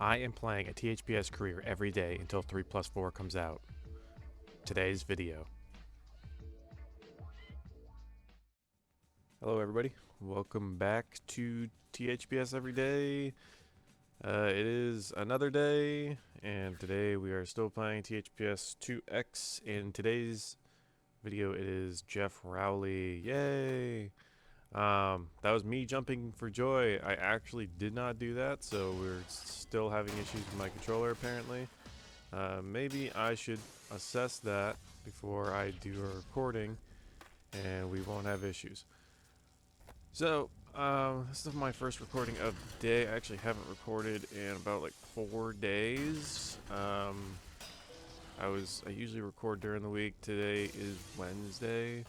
I am playing a THPS career every day until 3+4 comes out. Today's video. Hello everybody, welcome back to THPS Every Day. It is another day, and today we are still playing THPS2X. In today's video, it is Geoff Rowley. Yay! That was me jumping for joy. I actually did not do that, so we're still having issues with my controller apparently. Maybe I should assess that before I do a recording, and we won't have issues. So, this is my first recording of the day. I actually haven't recorded in about like 4 days. I usually record during the week. Today is Wednesday.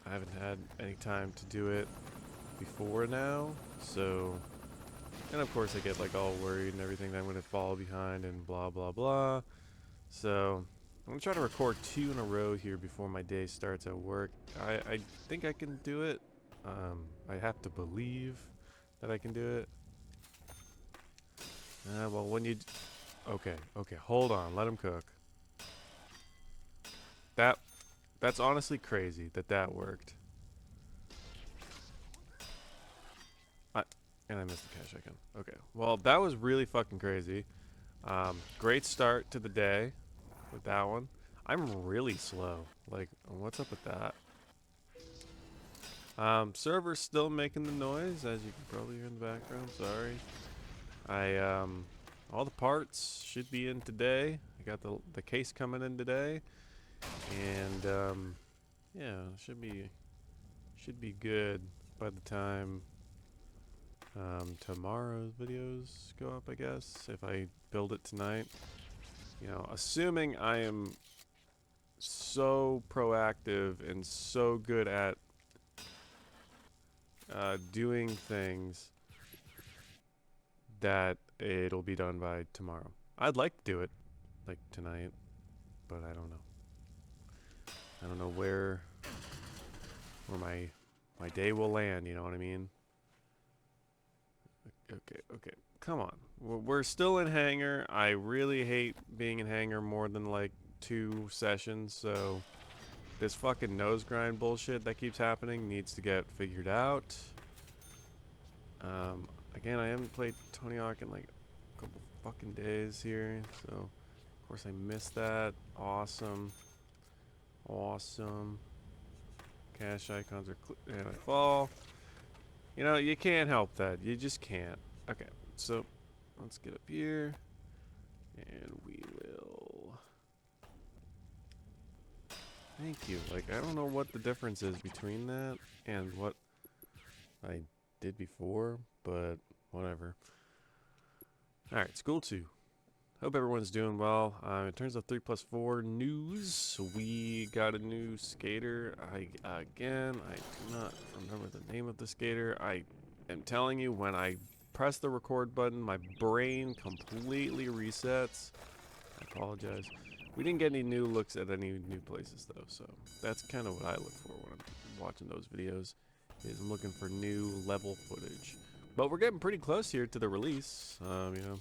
I haven't had any time to do it before now, so, and of course I get like all worried and everything that I'm gonna fall behind and blah blah blah. So I'm gonna try to record 2 in a row here before my day starts at work. I think I can do it. I have to believe that I can do it. Well, when you okay, hold on, let him cook. That's honestly crazy that worked. And I missed the cash icon. Okay, well that was really fucking crazy. Great start to the day with that one. I'm really slow. Like, what's up with that? Server's still making the noise, as you can probably hear in the background. Sorry. All the parts should be in today. I got the case coming in today, and yeah, should be good by the time tomorrow's videos go up, I guess, if I build it tonight. You know, assuming I am so proactive and so good at doing things that it'll be done by tomorrow. I'd like to do it like tonight, but I don't know. I don't know where my day will land, you know what I mean? Okay. Come on. We're still in hangar. I really hate being in hangar more than like 2 sessions, so this fucking nose grind bullshit that keeps happening needs to get figured out. Again, I haven't played Tony Hawk in like a couple fucking days here, so of course I missed that. Awesome. Cash icons are and I fall. You know, you can't help that. You just can't. Okay, so let's get up here, and we will. Thank you. Like, I don't know what the difference is between that and what I did before, but whatever. Alright, school 2. Hope everyone's doing well. In terms of 3+4 news, we got a new skater. I do not remember the name of the skater. I am telling you, when I press the record button, my brain completely resets. I apologize. We didn't get any new looks at any new places though, so that's kind of what I look for when I'm watching those videos. Is I'm looking for new level footage. But we're getting pretty close here to the release. You know,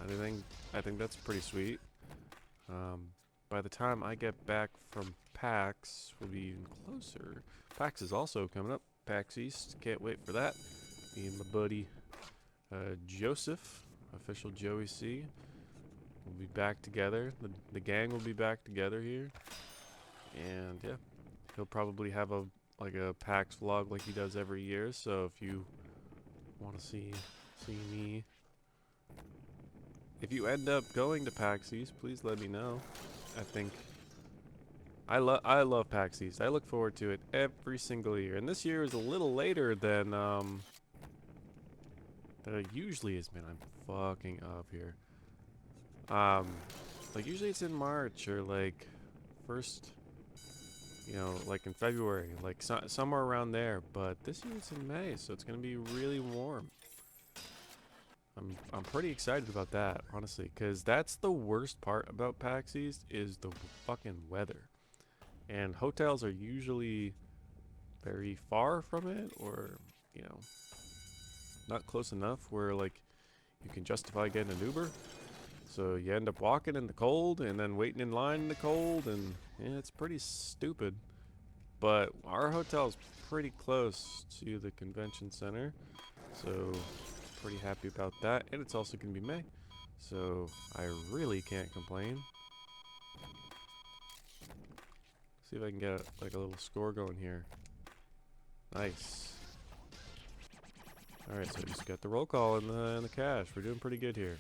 I think that's pretty sweet. By the time I get back from PAX, we'll be even closer. PAX is also coming up. PAX East, can't wait for that. Me and my buddy Joseph, official Joey C, we'll be back together. The gang will be back together here, and yeah, he'll probably have a PAX vlog like he does every year. So if you want to see me, if you end up going to PAX East, please let me know. I think I love PAX East. I look forward to it every single year, and this year is a little later than it usually is. Man, I'm fucking up here. Like usually it's in March or like first, you know, like in February, like somewhere around there. But this year it's in May, so it's gonna be really warm. I'm pretty excited about that, honestly, because that's the worst part about PAX East is the fucking weather. And hotels are usually very far from it, or, you know, not close enough where like you can justify getting an Uber. So you end up walking in the cold and then waiting in line in the cold, and yeah, it's pretty stupid. But our hotel's pretty close to the convention center, so pretty happy about that. And it's also gonna be May, so I really can't complain. See if I can get like a little score going here. Nice. All right, so I just got the roll call and the cash. We're doing pretty good here.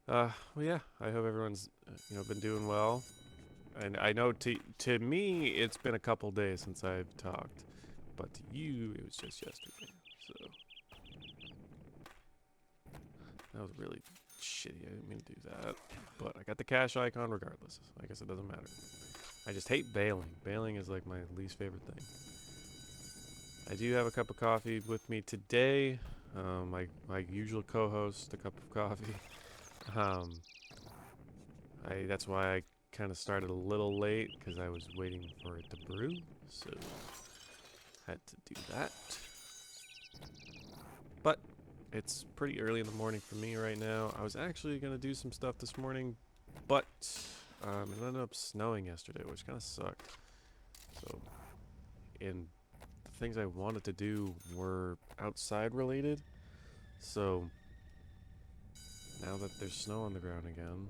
Well, yeah. I hope everyone's been doing well. And I know to me it's been a couple days since I've talked, but to you it was just yesterday. So that was really shitty. I didn't mean to do that, but I got the cash icon regardless. I guess it doesn't matter. I just hate bailing. Bailing is like my least favorite thing. I do have a cup of coffee with me today. My usual co-host, a cup of coffee. That's why I kind of started a little late because I was waiting for it to brew, so had to do that. But it's pretty early in the morning for me right now. I was actually gonna do some stuff this morning, but it ended up snowing yesterday, which kind of sucked. So, and the things I wanted to do were outside related. So now that there's snow on the ground again,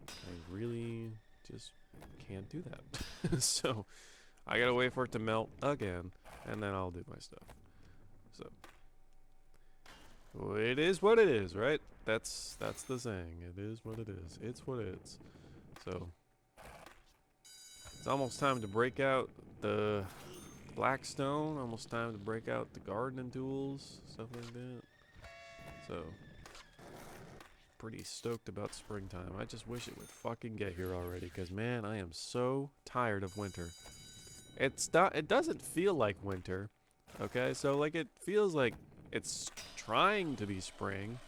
I really just can't do that. So I gotta wait for it to melt again, and then I'll do my stuff. So it is what it is, right? That's the saying. It is what it is. It's what it is. So it's almost time to break out the black stone. Almost time to break out the gardening tools, stuff like that. So pretty stoked about springtime. I just wish it would fucking get here already, because man, I am so tired of winter. It doesn't feel like winter, okay? So like it feels like it's trying to be spring,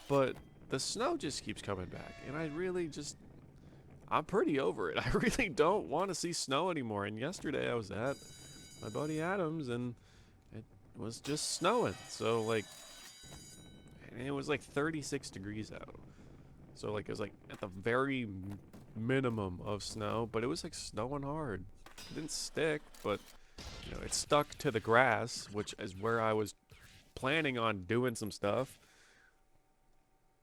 but the snow just keeps coming back, and I'm pretty over it. I really don't want to see snow anymore. And yesterday I was at my buddy Adam's, and it was just snowing. So like, and it was like 36 degrees out. So like it was like at the very minimum of snow, but it was like snowing hard. It didn't stick, but it stuck to the grass, which is where I was planning on doing some stuff.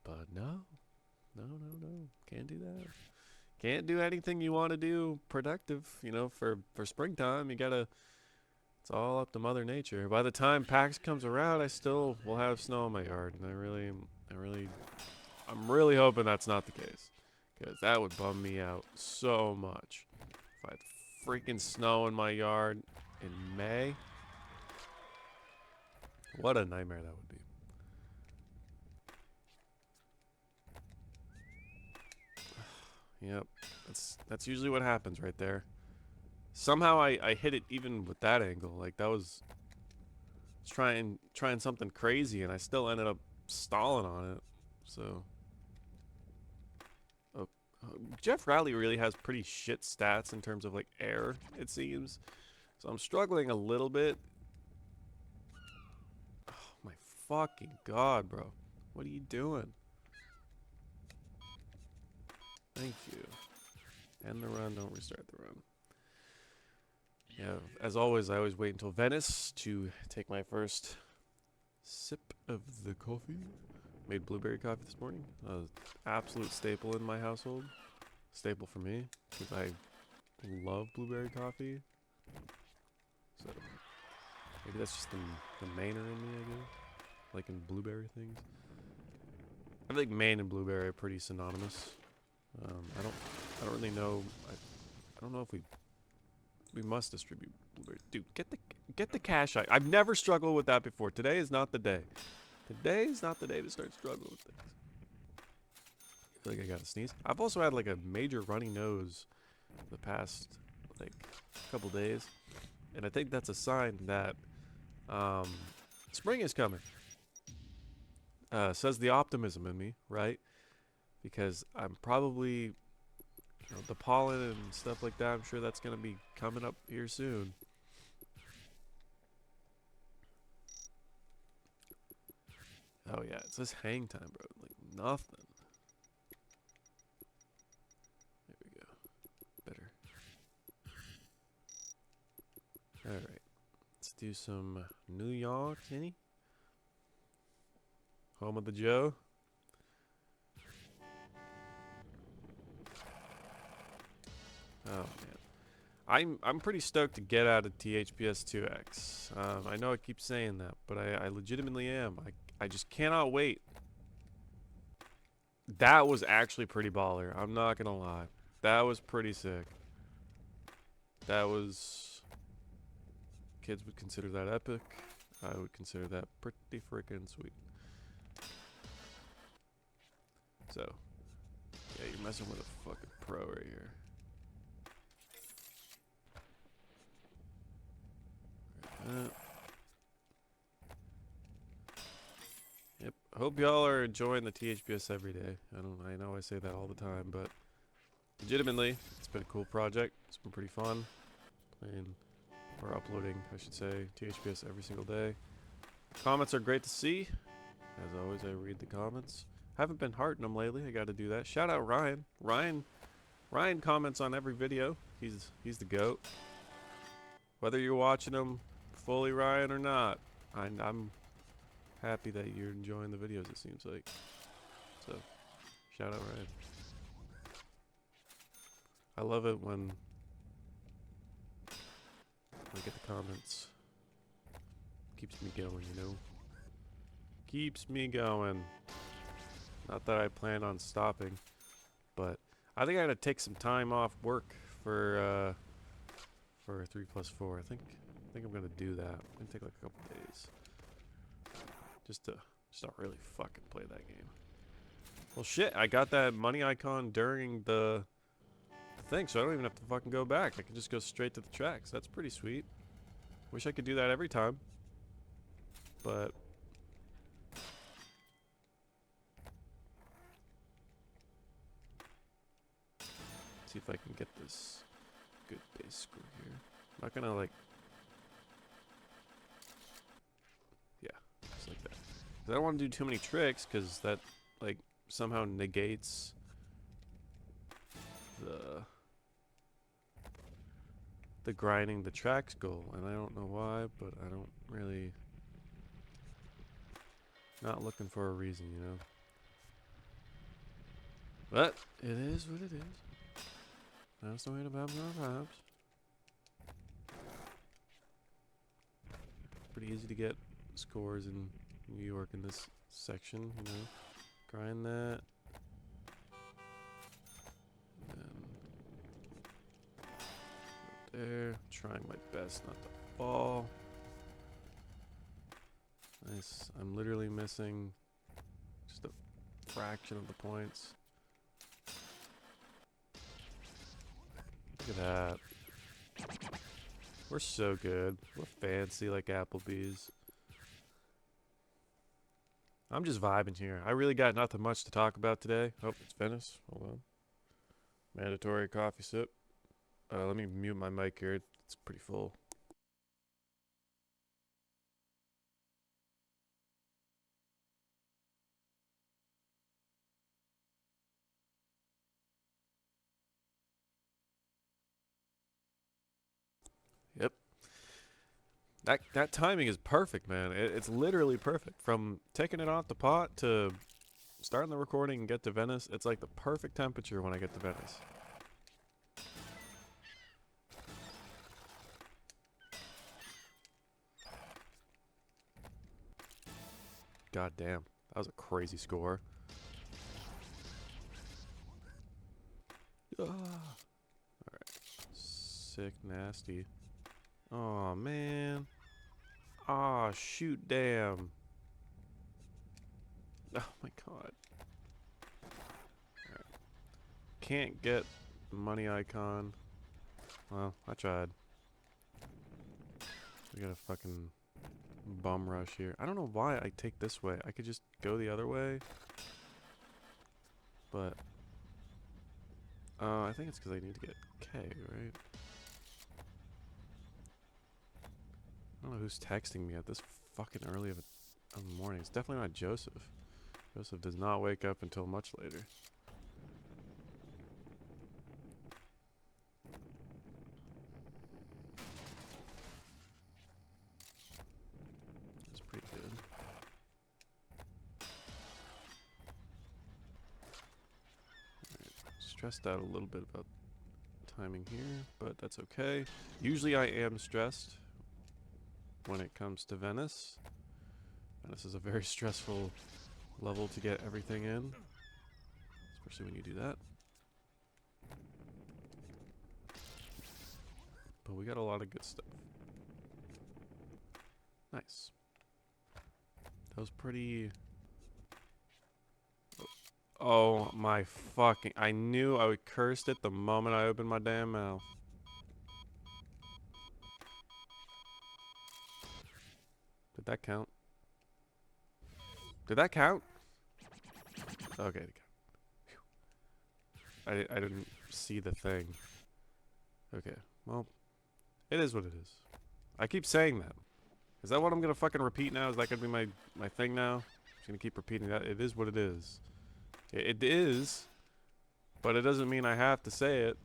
But no, can't do that. Can't do anything you want to do productive, for springtime. It's all up to Mother Nature. By the time PAX comes around, I still will have snow in my yard, and I'm really hoping that's not the case, because that would bum me out so much if I had freaking snow in my yard in May. What a nightmare that would be. Yep, that's usually what happens right there. Somehow I hit it even with that angle. Like that was trying something crazy, and I still ended up stalling on it. So Geoff Rowley really has pretty shit stats in terms of like air, it seems. So I'm struggling a little bit. Oh my fucking god, bro. What are you doing? Thank you. End the run, don't restart the run. Yeah, as always, I always wait until Venice to take my first sip of the coffee. Made blueberry coffee this morning. Absolute staple in my household. Staple for me, because I love blueberry coffee. So maybe that's just the Mainer in me, I guess. Like in blueberry things. I think Maine and blueberry are pretty synonymous. I don't really know. I don't know if we must distribute blueberries. Dude, get the cash. I've never struggled with that before. Today is not the day. Today is not the day to start struggling with things. I feel like I gotta sneeze. I've also had like a major runny nose the past like couple days, and I think that's a sign that spring is coming. Says the optimism in me, right? Because I'm probably the pollen and stuff like that. I'm sure that's gonna be coming up here soon. Oh yeah, it says hang time, bro. Like nothing. There we go. Better. Alright. Let's do some New York City. Home of the Joe. Oh man. I'm pretty stoked to get out of THPS2X. I know I keep saying that, but I legitimately am. I just cannot wait. That was actually pretty baller. I'm not gonna lie. That was pretty sick. That was... Kids would consider that epic. I would consider that pretty freaking sweet. So, yeah, you're messing with a fucking pro right here. Yep. Hope y'all are enjoying the THPS every day. I know I say that all the time, but legitimately, it's been a cool project. It's been pretty fun. We're uploading, I should say, THPS every single day. Comments are great to see. As always, I read the comments. Haven't been hearting them lately. I got to do that. Shout out Ryan. Ryan comments on every video. He's the GOAT. Whether you're watching him fully, Ryan, or not, I'm happy that you're enjoying the videos, it seems like. So, shout out Ryan. I love it when I get the comments. Keeps me going, you know? Keeps me going. Not that I plan on stopping, but I think I gotta take some time off work for 3+4. I think I'm gonna do that. I'm gonna take like a couple days. Just to really fucking play that game. Well shit, I got that money icon during the thing, so I don't even have to fucking go back. I can just go straight to the tracks. That's pretty sweet. Wish I could do that every time. But see if I can get this good base score here. I'm not gonna like, yeah, just like that. 'Cause I don't want to do too many tricks, because that like somehow negates the grinding the tracks goal, and I don't know why, but I don't really, not looking for a reason, you know. But it is what it is. That's the way to vibes our vibes. Pretty easy to get scores in New York in this section, you know. Grind that. And then there. Trying my best not to fall. Nice. I'm literally missing just a fraction of the points. Look at that. We're so good. We're fancy like Applebee's. I'm just vibing here. I really got nothing much to talk about today. Oh, it's Venice. Hold on. Mandatory coffee sip. Let me mute my mic here. It's pretty full. Yep. That timing is perfect, man. It's literally perfect. From taking it off the pot to starting the recording and get to Venice, it's like the perfect temperature when I get to Venice. God damn. That was a crazy score. Alright. Sick, nasty. Oh man. Aw, shoot, damn. Oh my god. Alright. Can't get the money icon. Well, I tried. We got a fucking bum rush here. I don't know why I take this way. I could just go the other way. But I think it's because I need to get K, right? I don't know who's texting me at this fucking early of a... in the morning. It's definitely not Joseph. Joseph does not wake up until much later. That's pretty good. Alright, stressed out a little bit about timing here, but that's okay. Usually I am stressed when it comes to Venice. Venice is a very stressful level to get everything in, especially when you do that. But we got a lot of good stuff. Nice. That was pretty... Oh my fucking... I knew I would curse it the moment I opened my damn mouth. Did that count? Did that count? Okay. I didn't see the thing. Okay, well, it is what it is. I keep saying that. Is that what I'm gonna fucking repeat now? Is that gonna be my thing now? I'm just gonna keep repeating that. It is what it is. It is, but it doesn't mean I have to say it.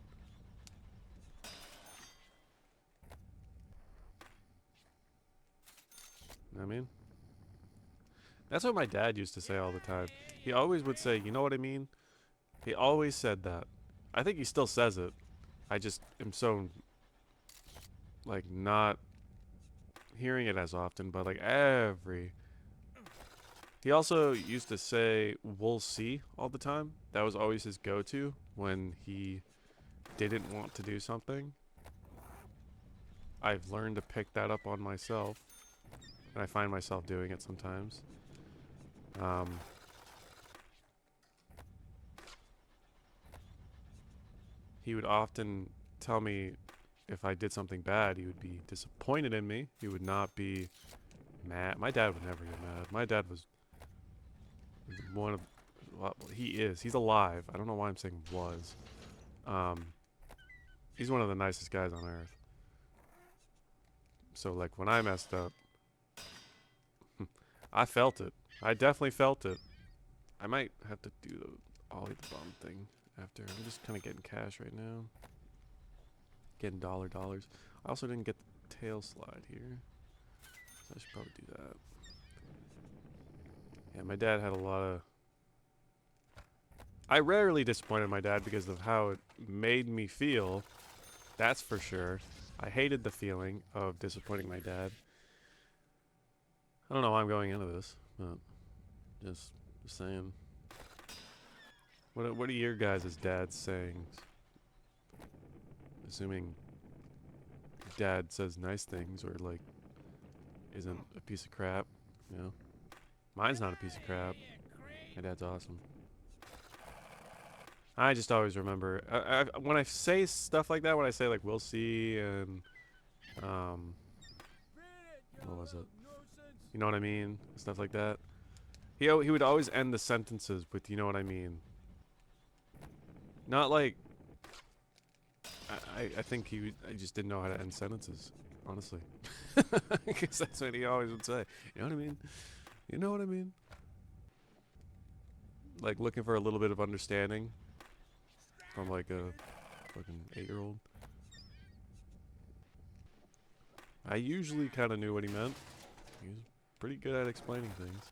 You know what I mean? That's what my dad used to say all the time. He always would say, you know what I mean? He always said that. I think he still says it. I just am so, like, not hearing it as often, but like every... He also used to say, we'll see all the time. That was always his go-to when he didn't want to do something. I've learned to pick that up on myself. And I find myself doing it sometimes. He would often tell me if I did something bad, he would be disappointed in me. He would not be mad. My dad would never get mad. My dad was one of... Well, he is. He's alive. I don't know why I'm saying was. He's one of the nicest guys on earth. So, like, when I messed up, I felt it. I definitely felt it. I might have to do the ollie the bomb thing after. I'm just kind of getting cash right now. Getting dollars. I also didn't get the tail slide here. So I should probably do that. Yeah, my dad had a lot of... I rarely disappointed my dad because of how it made me feel. That's for sure. I hated the feeling of disappointing my dad. I don't know why I'm going into this, but just saying. What are your guys' dads saying? Assuming dad says nice things or like isn't a piece of crap, you know? Mine's not a piece of crap. My dad's awesome. I just always remember when I say stuff like that, when I say like we'll see and what was it? You know what I mean? Stuff like that. He would always end the sentences with you know what I mean. Not like I think I just didn't know how to end sentences, honestly. Because that's what he always would say. You know what I mean? You know what I mean? Like looking for a little bit of understanding from like a fucking 8-year-old. I usually kind of knew what he meant. He was pretty good at explaining things.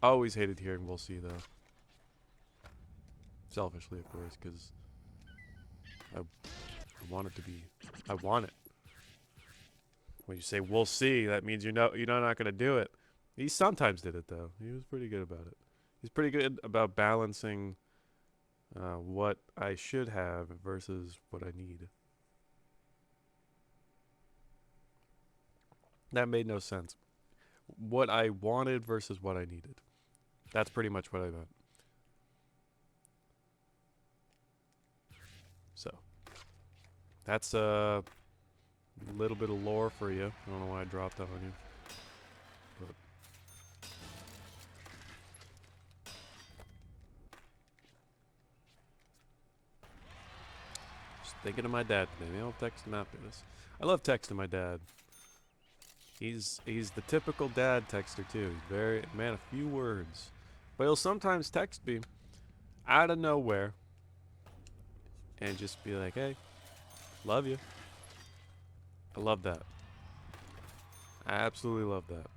I always hated hearing "we'll see" though. Selfishly, of course, because I want it to be. I want it. When you say "we'll see," that means you're not going to do it. He sometimes did it though. He was pretty good about it. He's pretty good about balancing what I should have versus what I need. That made no sense. What I wanted versus what I needed. That's pretty much what I meant. So, that's a little bit of lore for you. I don't know why I dropped that on you. But just thinking of my dad today. Maybe I'll text him after this. I love texting my dad. He's the typical dad texter too. He's very man of few words, but he'll sometimes text me out of nowhere and just be like, "Hey, love you." I love that. I absolutely love that.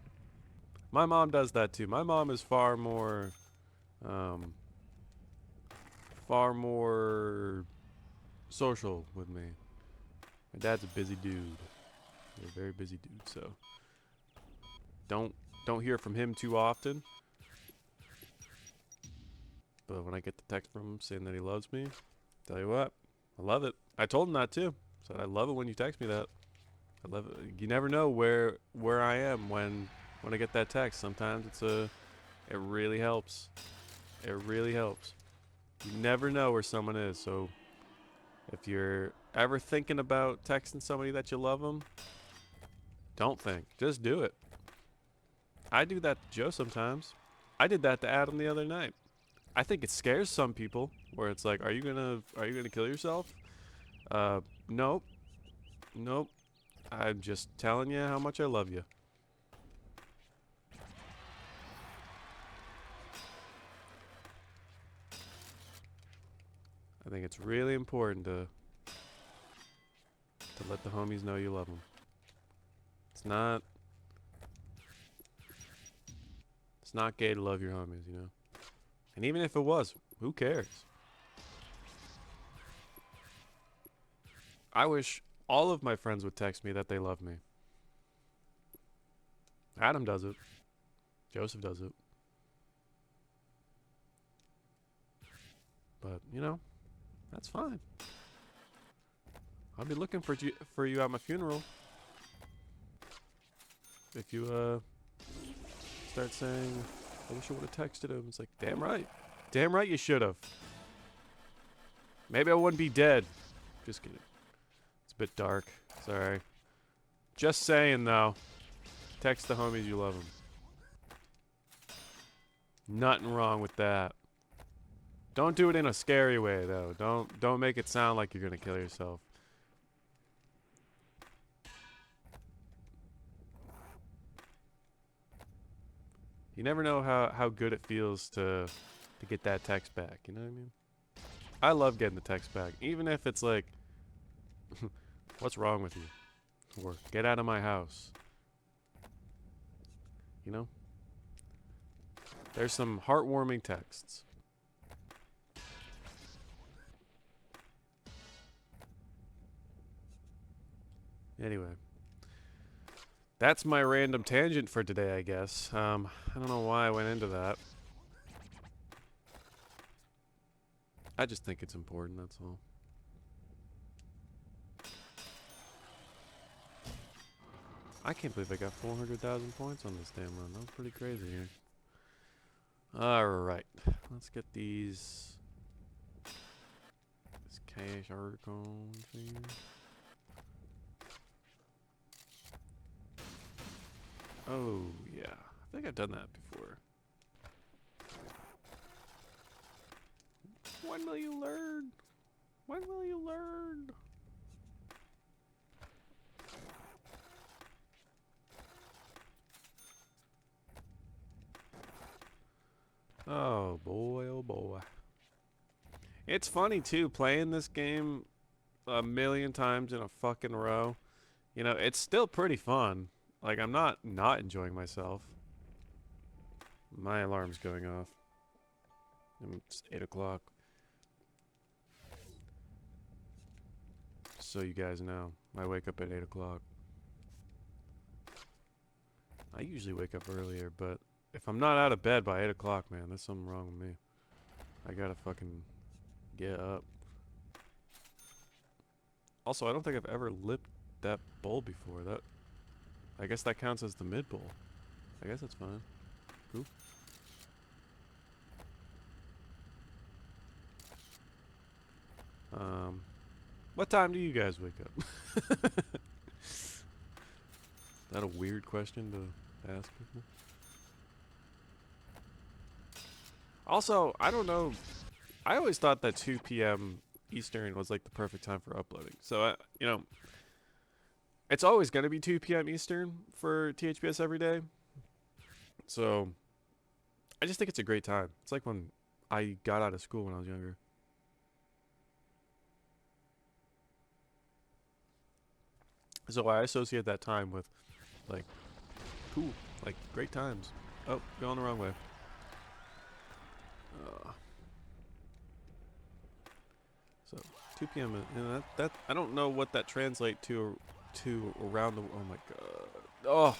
My mom does that too. My mom is um, far more social with me. My dad's a busy dude. He's a very busy dude, so don't don't hear from him too often. But when I get the text from him saying that he loves me, tell you what, I love it. I told him that too. Said I love it when you text me that. I love it. You never know where I am when I get that text. Sometimes it really helps. It really helps. You never know where someone is. So if you're ever thinking about texting somebody that you love them, don't think. Just do it. I do that to Joe sometimes. I did that to Adam the other night. I think it scares some people where it's like, are you gonna kill yourself? Nope. Nope. I'm just telling you how much I love you. I think it's really important to let the homies know you love them. It's not gay to love your homies, you know. And even if it was, who cares? I wish all of my friends would text me that they love me. Adam does it. Joseph does it. But, you know, that's fine. I'll be looking for you at my funeral. If you start saying, I wish I would have texted him. It's like, damn right. Damn right you should have. Maybe I wouldn't be dead. Just kidding. It's a bit dark. Sorry. Just saying, though. Text the homies you love them. Nothing wrong with that. Don't do it in a scary way, though. Don't make it sound like you're gonna kill yourself. You never know how good it feels to get that text back. You know what I mean? I love getting the text back, even if it's like, "What's wrong with you?" Or "Get out of my house." You know? There's some heartwarming texts. Anyway. That's my random tangent for today, I guess. I don't know why I went into that. I just think it's important, that's all. I can't believe I got 400,000 points on this damn run. That was pretty crazy here. Alright. Let's get this cash article thing. Oh, yeah. I think I've done that before. When will you learn? When will you learn? Oh boy, oh boy. It's funny too, playing this game a million times in a fucking row. You know, it's still pretty fun. Like, I'm not enjoying myself. My alarm's going off. It's 8 o'clock. So you guys know, I wake up at 8 o'clock. I usually wake up earlier, but if I'm not out of bed by 8 o'clock, man, there's something wrong with me. I gotta fucking get up. Also, I don't think I've ever lit that bowl before. I guess that counts as the mid bowl. I guess that's fine. Cool. What time do you guys wake up? Is that a weird question to ask people? Also, I don't know. I always thought that 2 p.m. Eastern was like the perfect time for uploading. So, you know, It's always going to be 2 p.m. Eastern for THPS every day. So I just think it's a great time. It's like when I got out of school when I was younger. So I associate that time with, like, cool, like, great times. Oh, going the wrong way. So 2 p.m. You know, that I don't know what that translates to around the. Oh my god. Oh,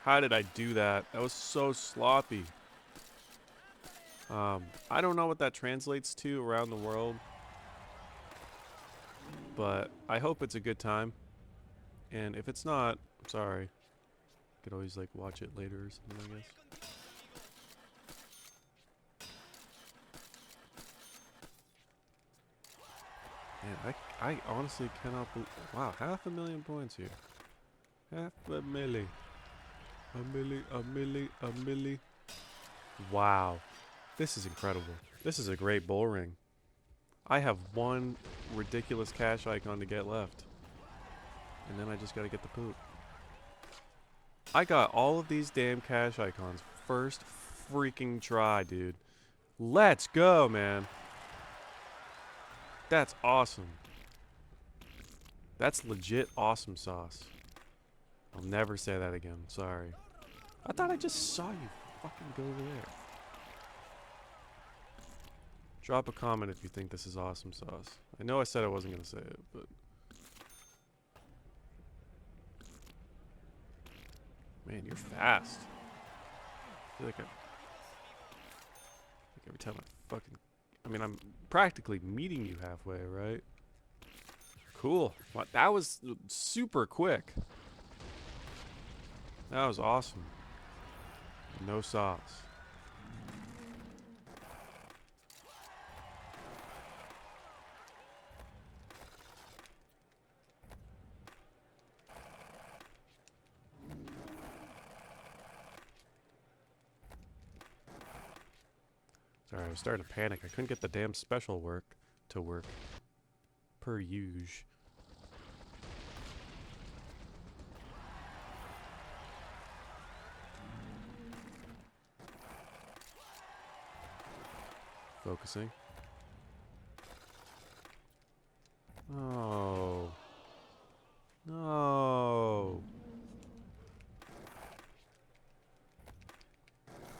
how did I do that? That was so sloppy. I don't know what that translates to around the world, but I hope it's a good time. And if it's not, I'm sorry. Could always like watch it later or something, I guess. Man, I honestly cannot believe. Wow, 500,000 points here. Half a milli. A milli. Wow. This is incredible. This is a great Bullring. I have one ridiculous cash icon to get left. And then I just gotta get the poop. I got all of these damn cash icons first freaking try, dude. Let's go, man. That's awesome. That's legit awesome sauce. I'll never say that again. Sorry. I thought I just saw you fucking go over there. Drop a comment if you think this is awesome sauce. I know I said I wasn't going to say it, but... Man, you're fast. I feel like every time I fucking... I mean, I'm practically meeting you halfway, right? Cool. Wow, that was super quick. That was awesome. No sauce. Sorry, I was starting to panic. I couldn't get the damn special work to work. Per usual. Focusing. Oh. No.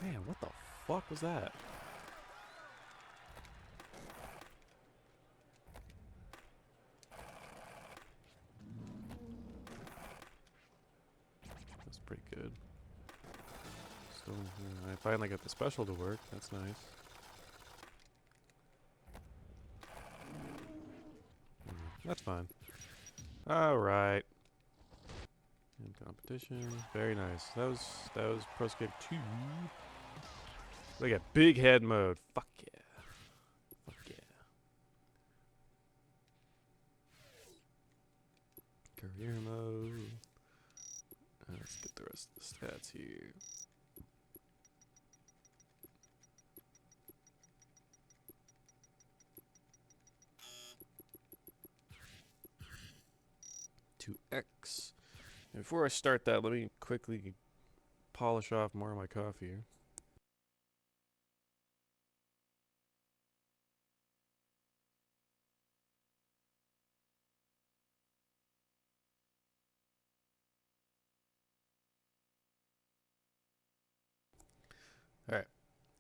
Man, what the fuck was that? That's pretty good. Still, I finally got the special to work. That's nice. That's fine. Alright. In competition. Very nice. That was Pro Skate 2. Look at big head mode. Fuck yeah. Fuck yeah. Career mode. Let's get the rest of the stats here. THPS2X. Before I start that, let me quickly polish off more of my coffee here. Alright.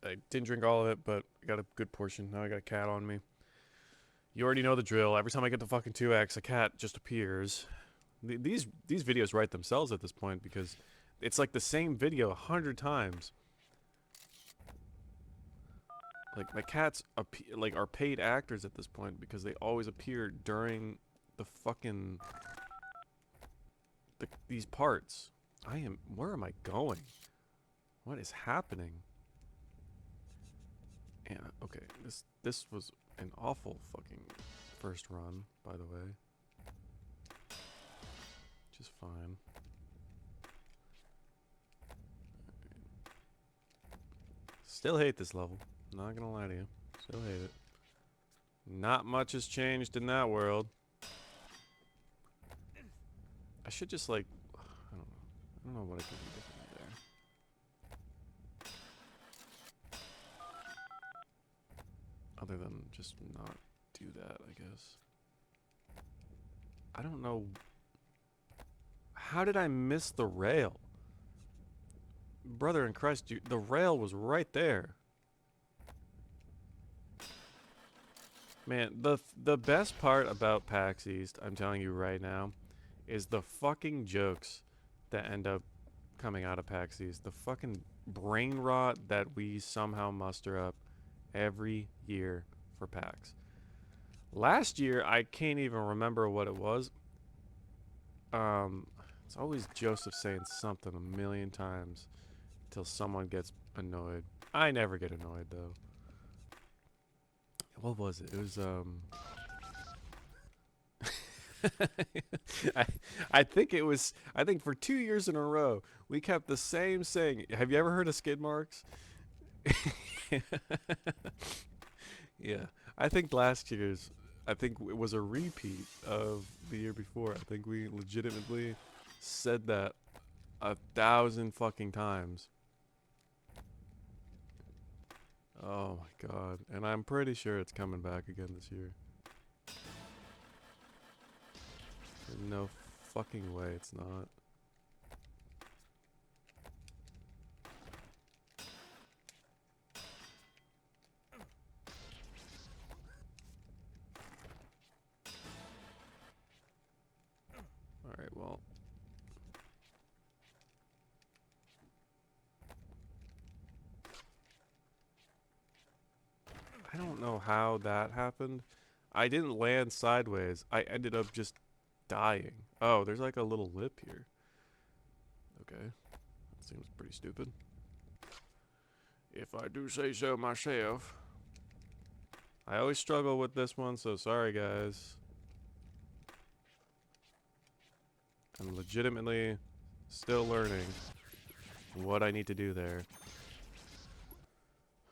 I didn't drink all of it, but I got a good portion. Now I got a cat on me. You already know the drill. Every time I get to fucking 2X, a cat just appears. These videos write themselves at this point because it's like the same video 100 times. Like my cats are paid actors at this point because they always appear during the fucking these parts. Where am I going? What is happening? And okay, this was an awful fucking first run, by the way. Just fine. Still hate this level. Not gonna lie to you. Still hate it. Not much has changed in that world. I should just like, I don't know. I don't know what I could do differently there. Other than just not do that, I guess. I don't know. How did I miss the rail? Brother in Christ, the rail was right there. Man, the best part about PAX East, I'm telling you right now, is the fucking jokes that end up coming out of PAX East. The fucking brain rot that we somehow muster up every year for PAX. Last year, I can't even remember what it was. It's always Joseph saying something a million times till someone gets annoyed. I never get annoyed though. What was it? It was I think it was, I think for 2 years in a row we kept the same saying. Have you ever heard of skid marks? Yeah. I think last year's, I think it was a repeat of the year before. I think we legitimately said that 1,000 fucking times. Oh my god. And I'm pretty sure it's coming back again this year. There's no fucking way it's not. Alright, well. I don't know how that happened. I didn't land sideways. I ended up just dying. Oh, there's like a little lip here. Okay. That seems pretty stupid. If I do say so myself. I always struggle with this one, so sorry guys. I'm legitimately still learning what I need to do there.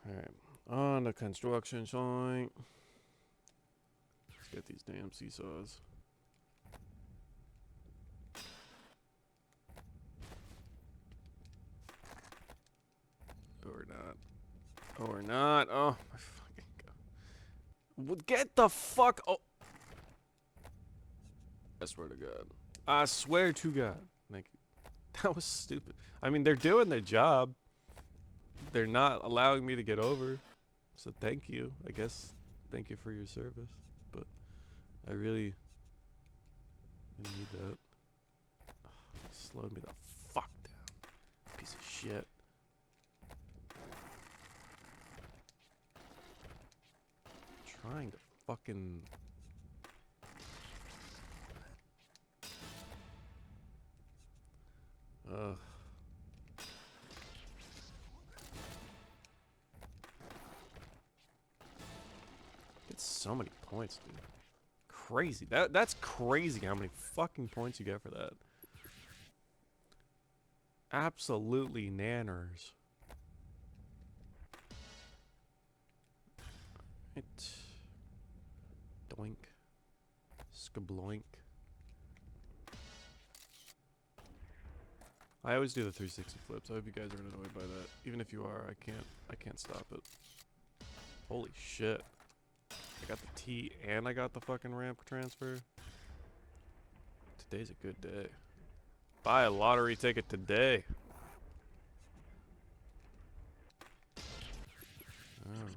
Alright. On the construction site. Let's get these damn seesaws. Or not. Or not. Oh, my fucking god. Get the fuck. Oh. I swear to God. I swear to God. Thank you. That was stupid. I mean, they're doing their job. They're not allowing me to get over. So thank you, I guess. Thank you for your service. But I really need that. Slow me the fuck down. Piece of shit. Trying to fucking... Ugh. Get so many points, dude. Crazy. That's crazy how many fucking points you get for that. Absolutely nanners. It. Doink. Skabloink. I always do the 360 flips. I hope you guys aren't annoyed by that. Even if you are, I can't stop it. Holy shit. I got the T and I got the fucking ramp transfer. Today's a good day. Buy a lottery ticket today.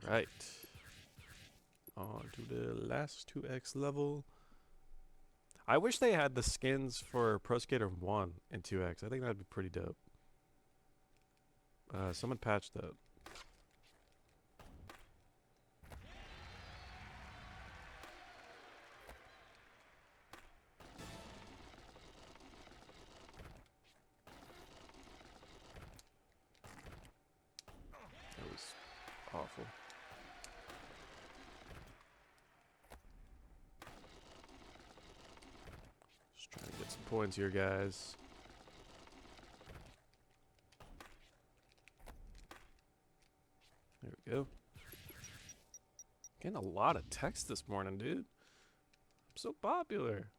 Alright. On to the last 2X level. I wish they had the skins for Pro Skater 1 and 2X. I think that'd be pretty dope. Someone patched that. That was awful. Just trying to get some points here, guys. There we go. Getting a lot of text this morning, dude. I'm so popular.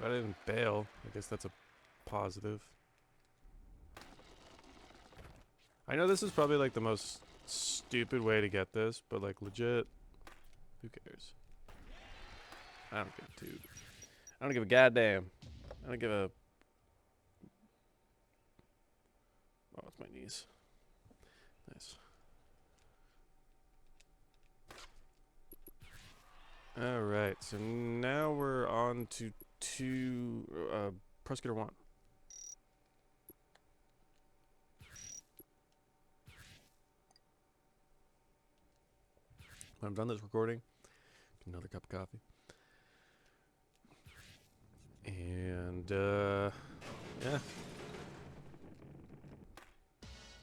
But I didn't bail. I guess that's a positive. I know this is probably like the most stupid way to get this, but like legit, who cares? I don't give a toot. I don't give a goddamn. I don't give a... Oh, it's my knees. Nice. Alright, so now we're on to prosecutor 1. When I'm done this recording, another cup of coffee. And, yeah.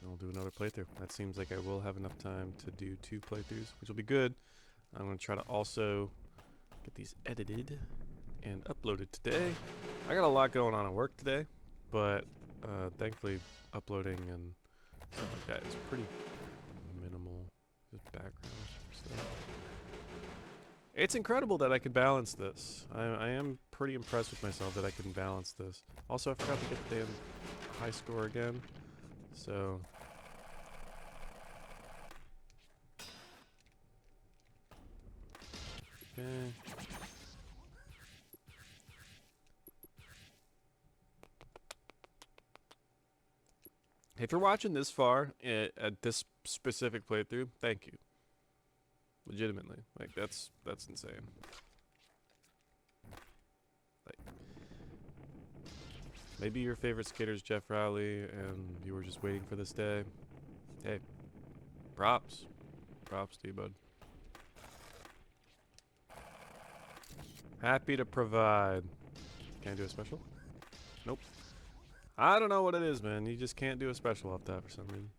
I'll do another playthrough. That seems like I will have enough time to do 2 playthroughs, which will be good. I'm going to try to also get these edited and uploaded today. I got a lot going on at work today, but thankfully uploading and stuff like that is pretty minimal. Just background stuff. It's incredible that I could balance this. I am pretty impressed with myself that I can balance this. Also, I forgot to get the damn high score again, so... Okay. If you're watching this far at this specific playthrough, thank you. Legitimately, like that's insane. Like, maybe your favorite skater is Geoff Rowley, and you were just waiting for this day. Hey, props to you, bud. Happy to provide. Can't do a special? Nope. I don't know what it is, man. You just can't do a special off that for some reason.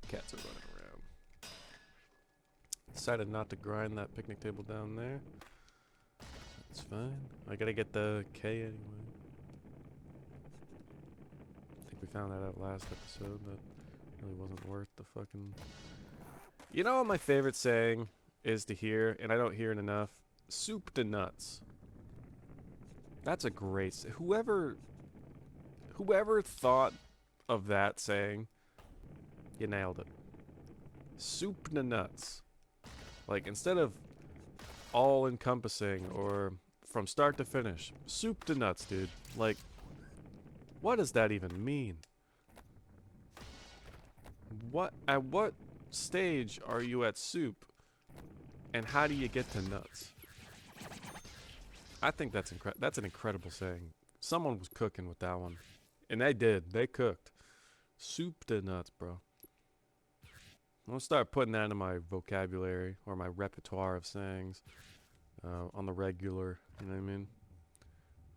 Cats are running around. Decided not to grind that picnic table down there. That's fine. I gotta get the K anyway. I think we found that out last episode. That really wasn't worth the fucking... You know what my favorite saying is to hear, and I don't hear it enough? Soup to nuts. That's a great... Whoever thought of that saying, you nailed it. Soup to nuts. Like, instead of all-encompassing or from start to finish, soup to nuts, dude. Like, what does that even mean? At what stage are you at soup, and how do you get to nuts? I think that's an incredible saying. Someone was cooking with that one, and they did. They cooked. Soup to nuts, bro. I'm gonna start putting that into my vocabulary or my repertoire of sayings on the regular. You know what I mean?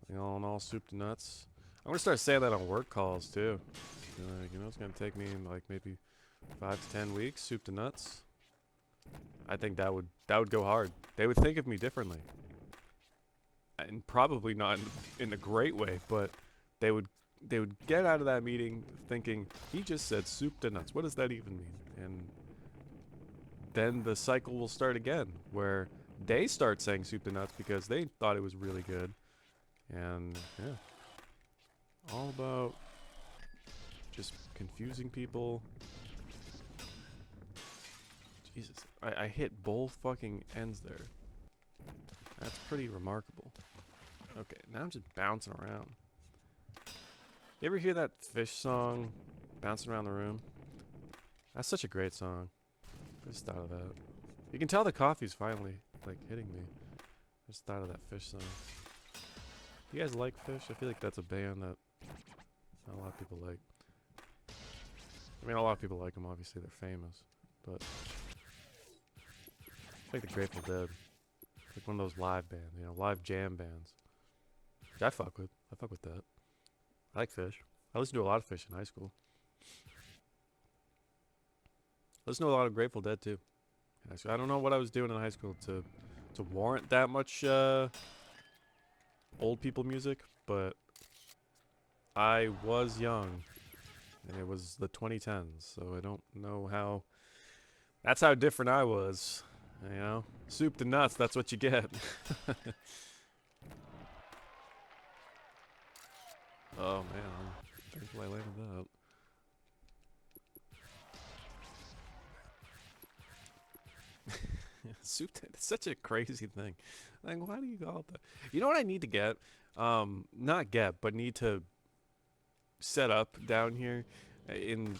Like all in all, soup to nuts. I'm gonna start saying that on work calls too. Like, you know, it's gonna take me like maybe 5 to 10 weeks. Soup to nuts. I think that would go hard. They would think of me differently, and probably not in a great way, but they would get out of that meeting thinking, he just said soup to nuts. What does that even mean? And then the cycle will start again, where they start saying soup to nuts because they thought it was really good. And yeah, all about just confusing people. Jesus, I hit both fucking ends there. That's pretty remarkable. Okay, now I'm just bouncing around. You ever hear that Fish song, Bouncing Around the Room? That's such a great song. I just thought of that. You can tell the coffee's finally, like, hitting me. I just thought of that Fish song. You guys like Fish? I feel like that's a band that not a lot of people like. I mean, a lot of people like them, obviously, they're famous. But it's like the Grateful Dead. It's like one of those live bands, you know, live jam bands. Which I fuck with. I fuck with that. I like Fish. I listened to a lot of Fish in high school. I listened to a lot of Grateful Dead too. I don't know what I was doing in high school to warrant that much old people music, but I was young, and it was the 2010s, so I don't know how. That's how different I was. You know, soup to nuts. That's what you get. Oh man, I'm thankful I landed that. Soup it's such a crazy thing. Like, why do you call it that? You know what I need to get? Not get, but need to set up down here in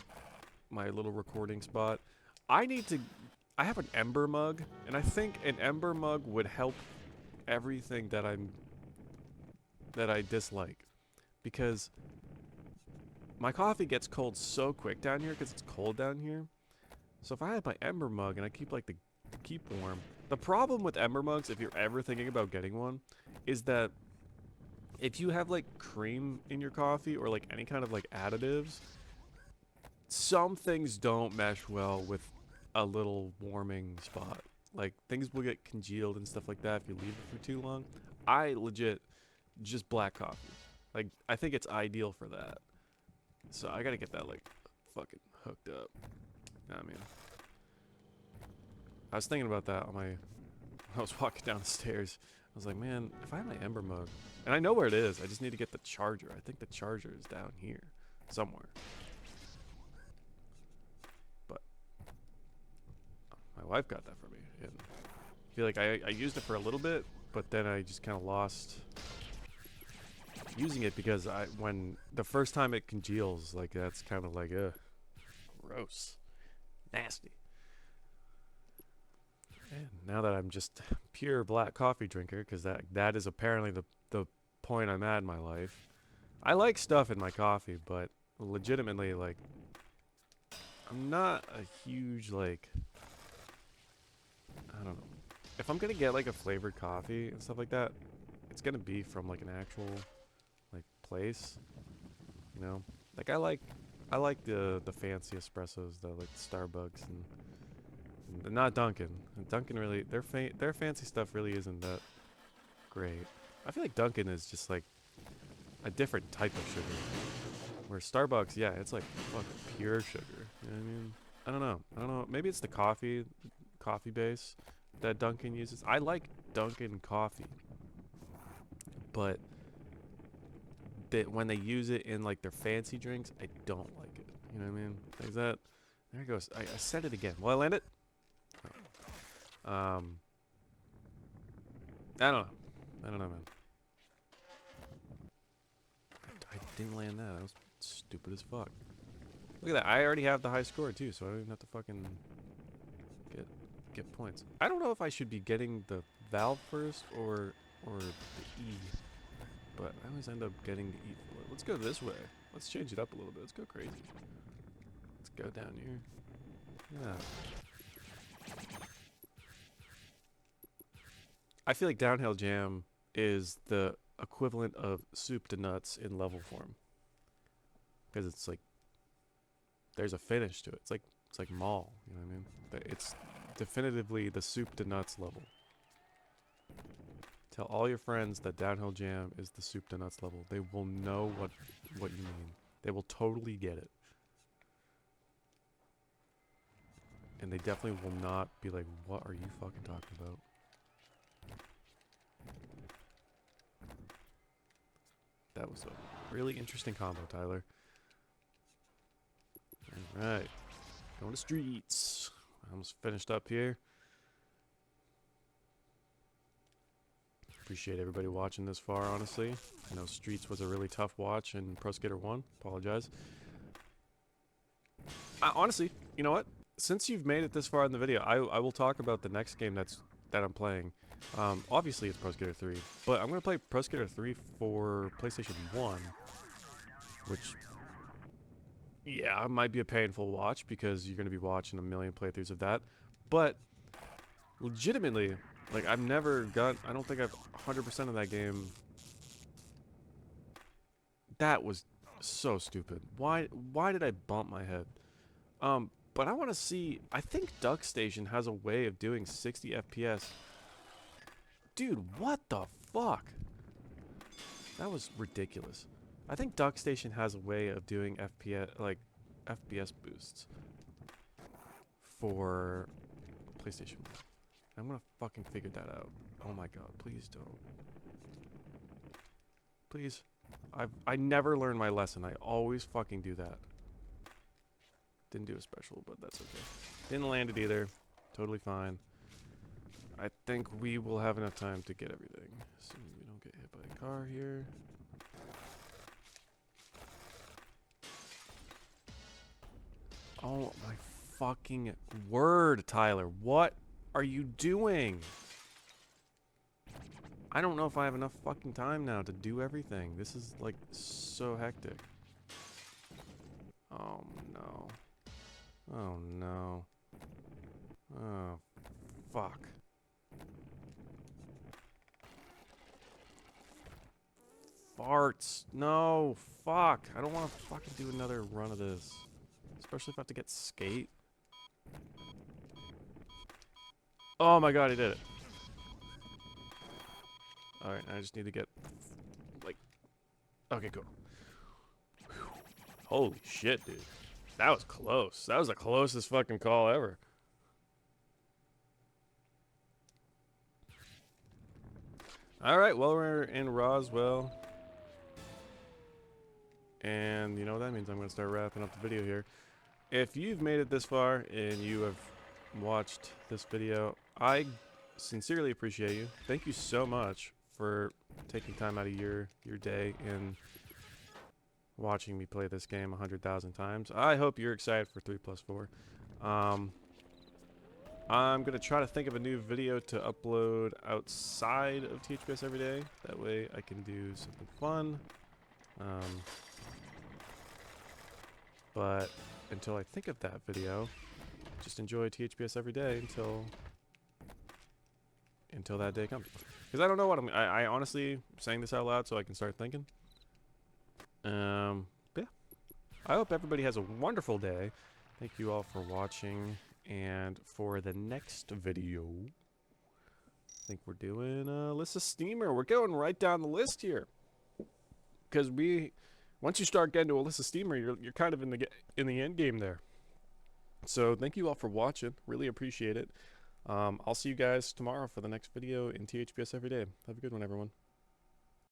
my little recording spot. I need to. I have an ember mug, and I think an ember mug would help everything that I dislike, because my coffee gets cold so quick down here because it's cold down here. So if I had my ember mug and I keep like the keep warm. The problem with ember mugs, if you're ever thinking about getting one, is that if you have like cream in your coffee or like any kind of like additives, some things don't mesh well with a little warming spot. Like things will get congealed and stuff like that if you leave it for too long. I legit just black coffee. Like I think it's ideal for that. So I gotta get that like fucking hooked up. I mean, I was thinking about that on my. I was walking down the stairs. I was like, man, if I had my ember mug, and I know where it is, I just need to get the charger. I think the charger is down here somewhere. But my wife got that for me, and I feel like I used it for a little bit, but then I just kind of lost using it because when the first time it congeals, like that's kind of like gross, nasty. And now that I'm just pure black coffee drinker, because that is apparently the point I'm at in my life. I like stuff in my coffee, but legitimately, like, I'm not a huge, like, I don't know. If I'm gonna get, like, a flavored coffee and stuff like that, it's gonna be from, like, an actual, like, place, you know? Like, I like the fancy espressos, the, like, Starbucks and not Dunkin'. Dunkin' really, their fancy stuff really isn't that great. I feel like Dunkin' is just like a different type of sugar. Where Starbucks, yeah, it's like fucking pure sugar. You know what I mean? I don't know. I don't know. Maybe it's the coffee base that Dunkin' uses. I like Dunkin' coffee, but when they use it in like their fancy drinks, I don't like it. You know what I mean? Is that? There it goes. I said it again. Will I land it? I don't know. I don't know, man. I didn't land that. That was stupid as fuck. Look at that. I already have the high score too, so I don't even have to fucking get points. I don't know if I should be getting the valve first or the E, but I always end up getting the E. Let's go this way. Let's change it up a little bit. Let's go crazy. Let's go down here. Yeah. I feel like Downhill Jam is the equivalent of soup to nuts in level form, because it's like there's a finish to it. It's like mall, you know what I mean? But it's definitively the soup to nuts level. Tell all your friends that Downhill Jam is the soup to nuts level. They will know what you mean. They will totally get it. And they definitely will not be like, what are you fucking talking about? That was a really interesting combo, Tyler. Alright. Going to streets. Almost finished up here. Appreciate everybody watching this far, honestly. I know Streets was a really tough watch in Pro Skater 1. Apologize. Honestly, you know what? Since you've made it this far in the video, I will talk about the next game that I'm playing. Obviously, it's Pro Skater 3, but I'm going to play Pro Skater 3 for PlayStation 1, which, yeah, it might be a painful watch because you're going to be watching a million playthroughs of that, but legitimately, like, I don't think I've 100% of that game. That was so stupid. Why did I bump my head? But I want to see, I think Duck Station has a way of doing 60 FPS. Dude, what the fuck? That was ridiculous. I think Duck Station has a way of doing FPS boosts for PlayStation. I'm gonna fucking figure that out. Oh my god, please don't. Please. I never learned my lesson. I always fucking do that. Didn't do a special, but that's okay. Didn't land it either. Totally fine. I think we will have enough time to get everything. Assuming we don't get hit by a car here. Oh my fucking word, Tyler. What are you doing? I don't know if I have enough fucking time now to do everything. This is like so hectic. Oh no. Oh no. Oh fuck. Farts. No, fuck. I don't want to fucking do another run of this. Especially if I have to get skate. Oh my god, I did it. Alright, I just need to get, like... Okay, cool. Whew. Holy shit, dude. That was close. That was the closest fucking call ever. Alright, well, we're in Roswell. And you know what that means? I'm going to start wrapping up the video here. If you've made it this far and you have watched this video, I sincerely appreciate you. Thank you so much for taking time out of your day and watching me play this game 100,000 times. I hope you're excited for 3+4. I'm going to try to think of a new video to upload outside of THPS every day. That way I can do something fun. But until I think of that video, just enjoy THPS every day until that day comes. Because I don't know what I honestly saying this out loud so I can start thinking. Yeah. I hope everybody has a wonderful day. Thank you all for watching. And for the next video, I think we're doing Alyssa Steamer. We're going right down the list here. Because once you start getting to Alyssa Steamer, you're kind of in the end game there. So thank you all for watching. Really appreciate it. I'll see you guys tomorrow for the next video in THPS every day. Have a good one, everyone.